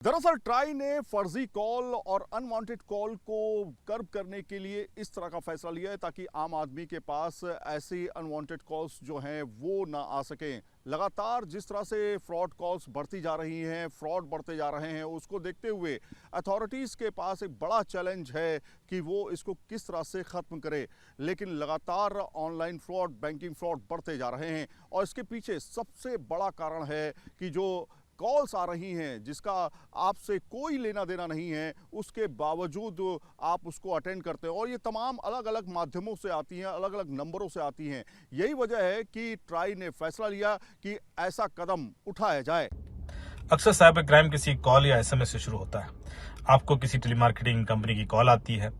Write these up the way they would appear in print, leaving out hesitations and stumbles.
दरअसल ट्राई ने फर्जी कॉल और अनवांटेड कॉल को कर्ब करने के लिए इस तरह का फैसला लिया है ताकि आम आदमी के पास ऐसी अनवांटेड कॉल्स जो हैं वो ना आ सकें। लगातार जिस तरह से फ्रॉड कॉल्स बढ़ती जा रही हैं, फ्रॉड बढ़ते जा रहे हैं, उसको देखते हुए अथॉरिटीज़ के पास एक बड़ा चैलेंज है कि वो इसको किस तरह से ख़त्म करे। लेकिन लगातार ऑनलाइन फ्रॉड, बैंकिंग फ्रॉड बढ़ते जा रहे हैं और इसके पीछे सबसे बड़ा कारण है कि जो कॉल्स आ रही हैं जिसका आपसे कोई लेना देना नहीं है, उसके बावजूद आप उसको अटेंड करते हैं और ये तमाम अलग अलग माध्यमों से आती हैं, अलग अलग नंबरों से आती हैं। यही वजह है कि ट्राई ने फैसला लिया कि ऐसा कदम उठाया जाए। अक्सर साइबर क्राइम किसी कॉल या एसएमएस से शुरू होता है। आपको किसी टेलीमार्केटिंग कंपनी की कॉल आती है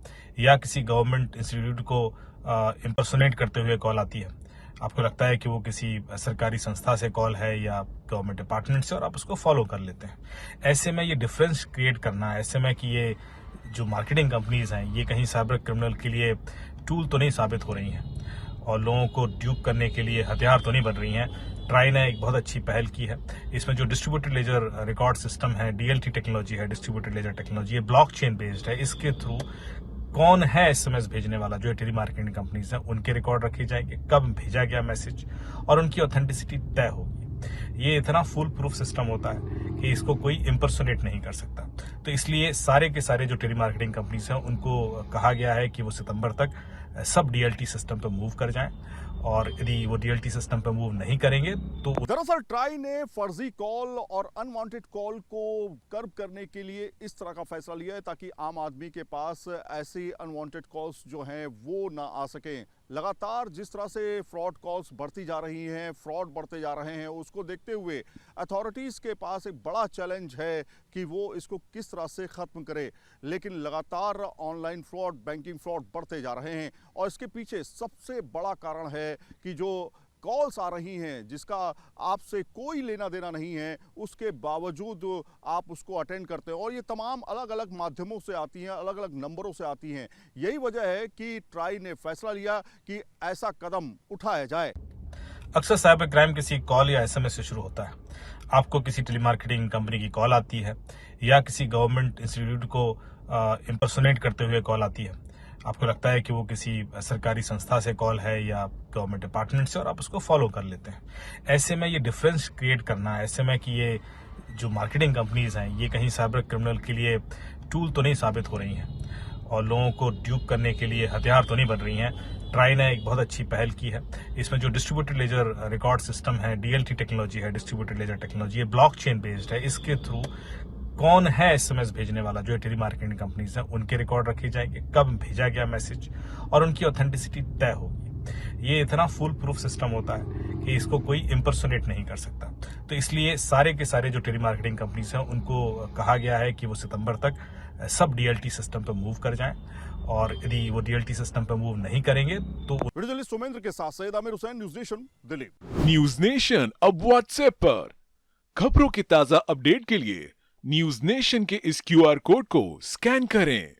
या किसी गवर्नमेंट इंस्टीट्यूट को इम्पर्सोनेट करते हुए कॉल आती है। आपको लगता है कि वो किसी सरकारी संस्था से कॉल है या गवर्नमेंट डिपार्टमेंट से, और आप उसको फॉलो कर लेते हैं। ऐसे में ये डिफरेंस क्रिएट करना, ऐसे में कि ये जो मार्केटिंग कंपनीज हैं ये कहीं साइबर क्रिमिनल के लिए टूल तो नहीं साबित हो रही हैं और लोगों को ड्यूप करने के लिए हथियार तो नहीं बन रही हैं। ट्राई ने एक बहुत अच्छी पहल की है। इसमें जो डिस्ट्रीब्यूटेड लेजर रिकॉर्ड सिस्टम है, डीएलटी टेक्नोलॉजी है, डिस्ट्रीब्यूटेड लेजर टेक्नोलॉजी, ये ब्लॉकचेन बेस्ड है। इसके थ्रू कौन है एसएमएस भेजने वाला, जो टेलीमार्केटिंग कंपनीज हैं उनके रिकॉर्ड रखे जाएंगे, कब भेजा गया मैसेज, और उनकी ऑथेंटिसिटी तय होगी। ये इतना फुल प्रूफ सिस्टम होता है कि इसको कोई इम्पर्सोनेट नहीं कर सकता। तो इसलिए सारे के सारे जो टेलीमार्केटिंग कंपनीज हैं उनको कहा गया है कि वो सितंबर तक सब डीएलटी सिस्टम पर मूव कर जाएं, और यदि वो डीएलटी सिस्टम पर मूव नहीं करेंगे तो दरअसल ट्राई ने फर्जी कॉल और अनवांटेड कॉल को कर्ब करने के लिए इस तरह का फैसला लिया है ताकि आम आदमी के पास ऐसी अनवांटेड कॉल्स जो हैं वो ना आ सकें। लगातार जिस तरह से फ्रॉड कॉल्स बढ़ती जा रही हैं, फ्रॉड बढ़ते जा रहे हैं, उसको देखते हुए अथॉरिटीज़ के पास एक बड़ा चैलेंज है कि वो इसको किस तरह से ख़त्म करे। लेकिन लगातार ऑनलाइन फ्रॉड, बैंकिंग फ्रॉड बढ़ते जा रहे हैं और इसके पीछे सबसे बड़ा कारण है कि जो कॉल्स आ रही हैं जिसका आपसे कोई लेना देना नहीं है, उसके बावजूद आप उसको अटेंड करते हैं और ये तमाम अलग अलग माध्यमों से आती हैं, अलग अलग नंबरों से आती हैं। यही वजह है कि ट्राई ने फैसला लिया कि ऐसा कदम उठाया जाए। अक्सर साइबर क्राइम किसी कॉल या एसएमएस से शुरू होता है। आपको किसी टेलीमार्केटिंग कंपनी की कॉल आती है या किसी गवर्नमेंट इंस्टीट्यूट को इम्पर्सोनेट करते हुए कॉल आती है। आपको लगता है कि वो किसी सरकारी संस्था से कॉल है या गवर्नमेंट डिपार्टमेंट से, और आप उसको फॉलो कर लेते हैं। ऐसे में ये डिफरेंस क्रिएट करना, ऐसे में कि ये जो मार्केटिंग कंपनीज हैं ये कहीं साइबर क्रिमिनल के लिए टूल तो नहीं साबित हो रही हैं और लोगों को ड्यूप करने के लिए हथियार तो नहीं बन रही हैं। ट्राई ने एक बहुत अच्छी पहल की है। इसमें जो डिस्ट्रीब्यूटेड लेजर रिकॉर्ड सिस्टम है, डीएलटी टेक्नोलॉजी है, डिस्ट्रीब्यूटेड लेजर टेक्नोलॉजी, ये ब्लॉकचेन बेस्ड है। इसके थ्रू कौन है एसएमएस भेजने वाला, जो टेलीमार्केटिंग कंपनीज हैं उनके रिकॉर्ड रखे जाएंगे, कब भेजा गया मैसेज, और उनकी ऑथेंटिसिटी तय होगी। ये इतना फुल प्रूफ सिस्टम होता है कि इसको कोई इम्पर्सोनेट नहीं कर सकता। तो इसलिए सारे के सारे जो टेलीमार्केटिंग कंपनीज हैं उनको कहा गया है कि वो सितंबर तक सब डीएलटी सिस्टम पर मूव कर जाएं, और यदि वो डीएलटी सिस्टम पर मूव नहीं करेंगे तो वीडियो जर्नलिस्ट सुमेंद्र के साथ Syed Aamir Hussain, news nation, Delhi. News nation अब व्हाट्सएप पर खबरों की ताजा अपडेट के लिए न्यूज नेशन के इस क्यूआर कोड को स्कैन करें।